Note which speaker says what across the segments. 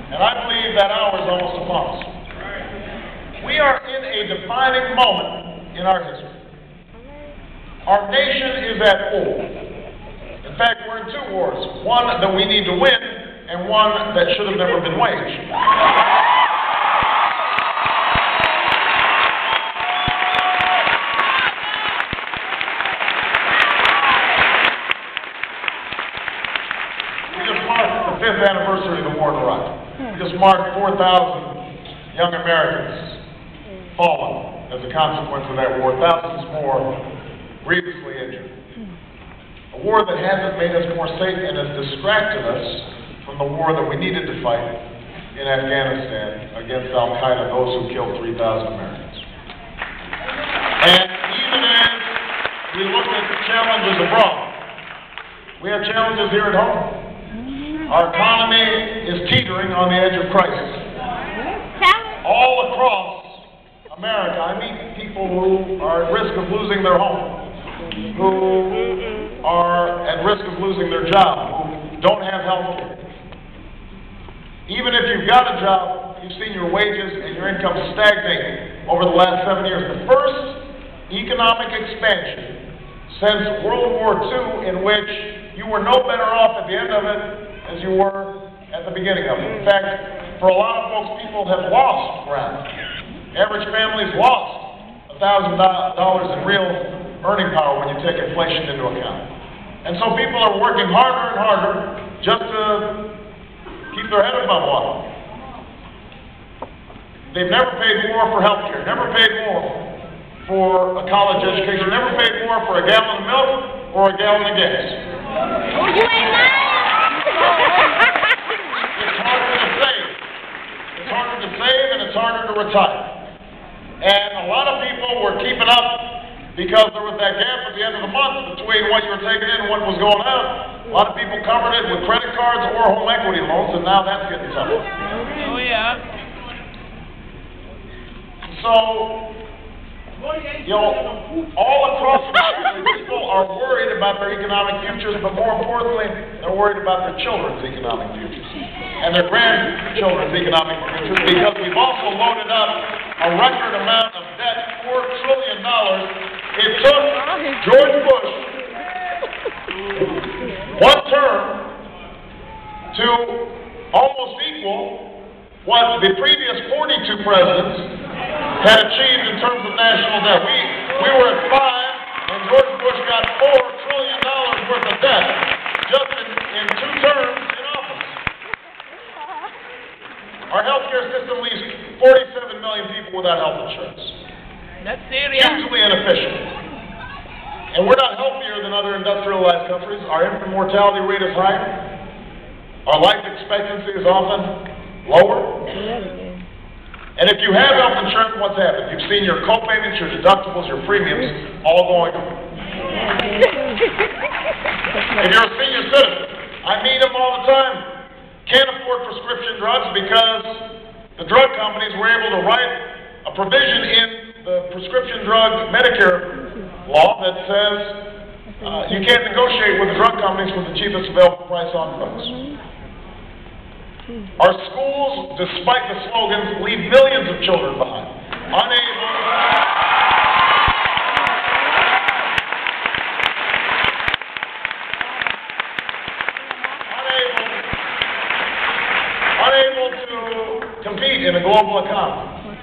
Speaker 1: And I believe that hour is almost upon us. We are in a defining moment in our history. Our nation is at war. In fact, we're in two wars. One that we need to win, and one that should have never been waged. We just marked the 5th anniversary of the war in Iraq. We just marked 4,000 young Americans fallen as a consequence of that war, thousands more grievously injured. A war that hasn't made us more safe and has distracted us from the war that we needed to fight in Afghanistan against Al-Qaeda, those who killed 3,000 Americans. And even as we look at the challenges abroad, we have challenges here at home. Our economy is teetering on the edge of crisis. All across America, I meet people who are at risk of losing their home, who are at risk of losing their job, who don't have health care. Even if you've got a job, you've seen your wages and your income stagnate over the last 7 years. The first economic expansion since World War II in which you were no better off at the end of it as you were at the beginning of it. In fact, for a lot of folks, people have lost ground. Average families lost $1,000 in real earning power when you take inflation into account. And so people are working harder and harder just to keep their head above water. They've never paid more for health care, never paid more for a college education, never paid more for a gallon of milk or a gallon of gas. It's harder to save. It's harder to save and it's harder to retire. And a lot of people were keeping up because there was that gap at the end of the month between what you were taking in and what was going out. A lot of people covered it with credit cards or home equity loans, and now that's getting tough.
Speaker 2: Oh, yeah.
Speaker 1: So, you know, all across the country, people are worried about their economic futures, but more importantly, they're worried about their children's economic futures and their grandchildren's economic futures, because we've also loaded up a record amount of debt, $4 trillion. It took George Bush one term to almost equal what the previous 42 presidents had achieved in terms of national debt. We were at 5, and George Bush got $4 trillion worth of debt just in 2 terms in office. Our healthcare system leaves 47 million people without health insurance.
Speaker 2: That's serious.
Speaker 1: Hugely inefficient. And we're not healthier than other industrialized countries. Our infant mortality rate is higher. Our life expectancy is often lower. And if you have health insurance, what's happened? You've seen your co-payments, your deductibles, your premiums all going up. If you're a senior citizen, I meet them all the time. Can't afford prescription drugs because the drug companies were able to write a provision in the prescription drug Medicare law that says you can't negotiate with the drug companies for the cheapest available price on drugs. Our schools, despite the slogans, leave millions of children behind, unable to compete in a global economy.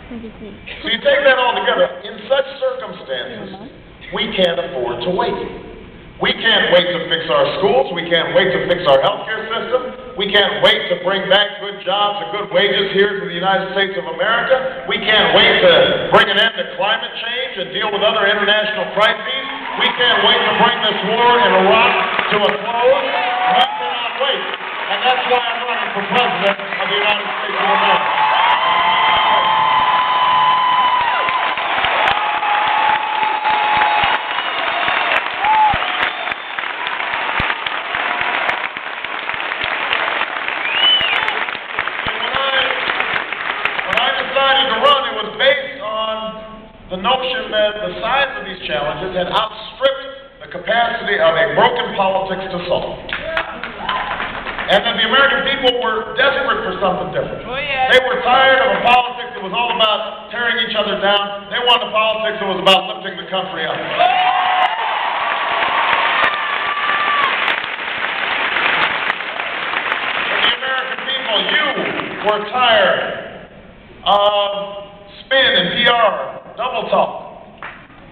Speaker 1: So you take that all together, in such circumstances, we can't afford to wait. We can't wait to fix our schools. We can't wait to fix our healthcare system. We can't wait to bring back good jobs and good wages here to the United States of America. We can't wait to bring an end to climate change and deal with other international crises. We can't wait to bring this war in Iraq to a close. We cannot wait. And that's why I'm running for president of the United States of America. The notion that the size of these challenges had outstripped the capacity of a broken politics to solve. And that the American people were desperate for something different.
Speaker 2: Oh, yeah.
Speaker 1: They were tired of a politics that was all about tearing each other down. They wanted a politics that was about lifting the country up. We're tired of spin and PR, double talk,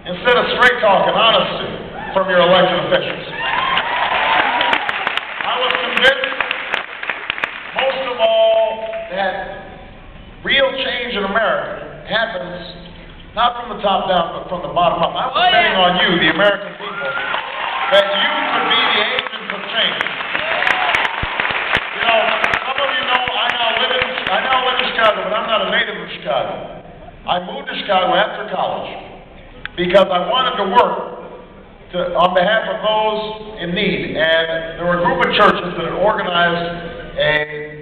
Speaker 1: instead of straight talk and honesty from your elected officials. I was convinced, most of all, that real change in America happens not from the top down, but from the bottom up. I was betting on you, the American people, that you could be the agents of change. You know, some of you know I now live in Chicago, but I'm not a native of Chicago. I moved to Chicago after college because I wanted to work on behalf of those in need. And there were a group of churches that had organized a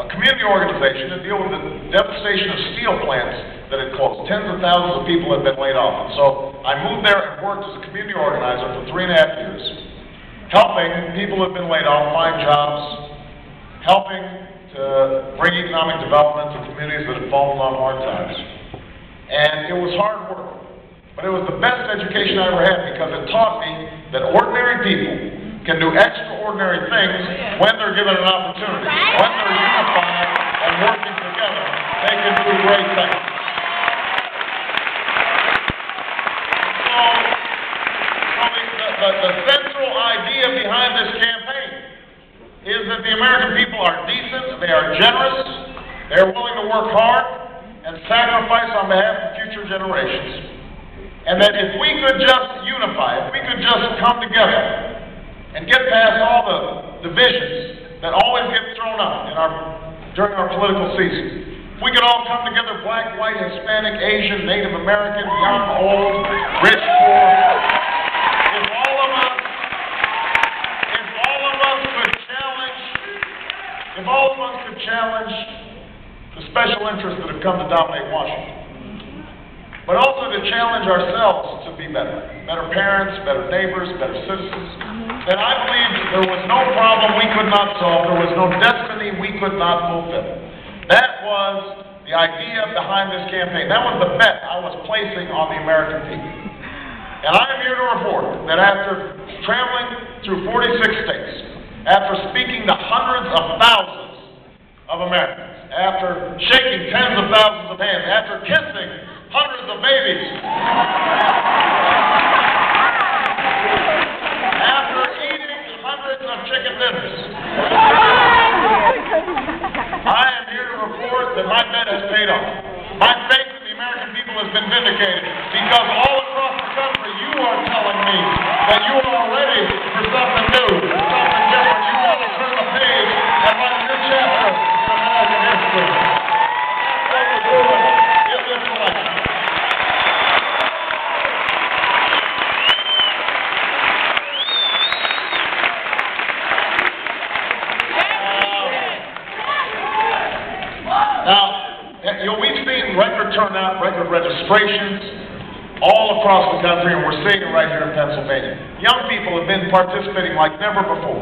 Speaker 1: community organization to deal with the devastation of steel plants that had closed. Tens of thousands of people had been laid off. And so I moved there and worked as a community organizer for 3.5 years, helping people who had been laid off find jobs, helping to bring economic development to communities that had fallen on hard times. And it was hard work, but it was the best education I ever had because it taught me that ordinary people can do extraordinary things when they're given an opportunity. When they're unified and working together, they can do great things. So the central idea behind this campaign is that the American people are decent, they are generous, they are willing to work hard and sacrifice on behalf of future generations. And that if we could just unify, if we could just come together and get past all the divisions that always get thrown up during our political season, if we could all come together, black, white, Hispanic, Asian, Native American, young, old, rich, poor, if all of us could challenge the special interests that have come to dominate Washington, but also to challenge ourselves to be better parents, better neighbors, better citizens, then I believe there was no problem we could not solve, there was no destiny we could not fulfill. That was the idea behind this campaign. That was the bet I was placing on the American people. And I am here to report that after traveling through 46 states, after speaking to hundreds of thousands of Americans, after shaking tens of thousands of hands, after kissing hundreds of babies, after eating hundreds of chicken dinners, I am here to report that my bet has paid off. My faith in the American people has been vindicated because all across the country you are telling me that you are ready for something new, something different. You want to turn the page and write a new chapter of American history. That's what we're doing in this election. Now, we've seen record turnout, record registrations all across the country, and we're seeing it right here in Pennsylvania. Young people have been participating like never before.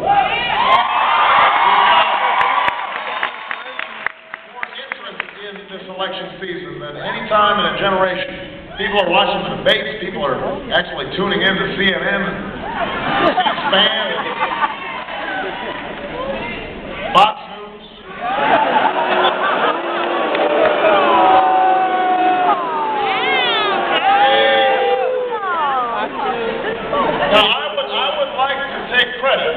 Speaker 1: More interest in this election season than any time in a generation. People are watching the debates. People are actually tuning in to CNN and C-SPAN and Fox News. Now, I would like to take credit.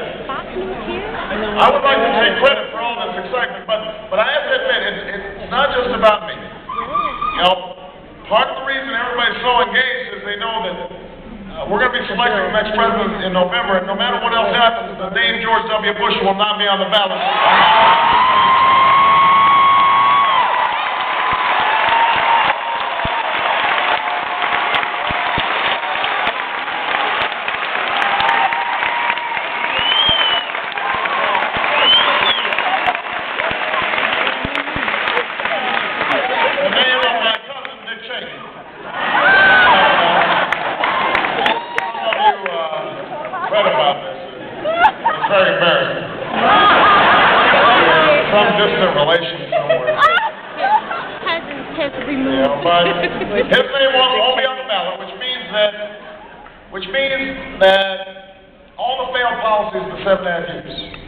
Speaker 1: I would like to take credit for all this excitement, but I have to admit, it's not just about me. You know, part of the reason everybody's so engaged is they know that we're going to be selecting the next president in November, and no matter what else happens, the name George W. Bush will not be on the ballot. Read about this. It's very embarrassing. some distant relation somewhere.
Speaker 3: Has removed.
Speaker 1: Yeah, but his name won't be on the ballot, which means that all the failed policies of the 7.5 years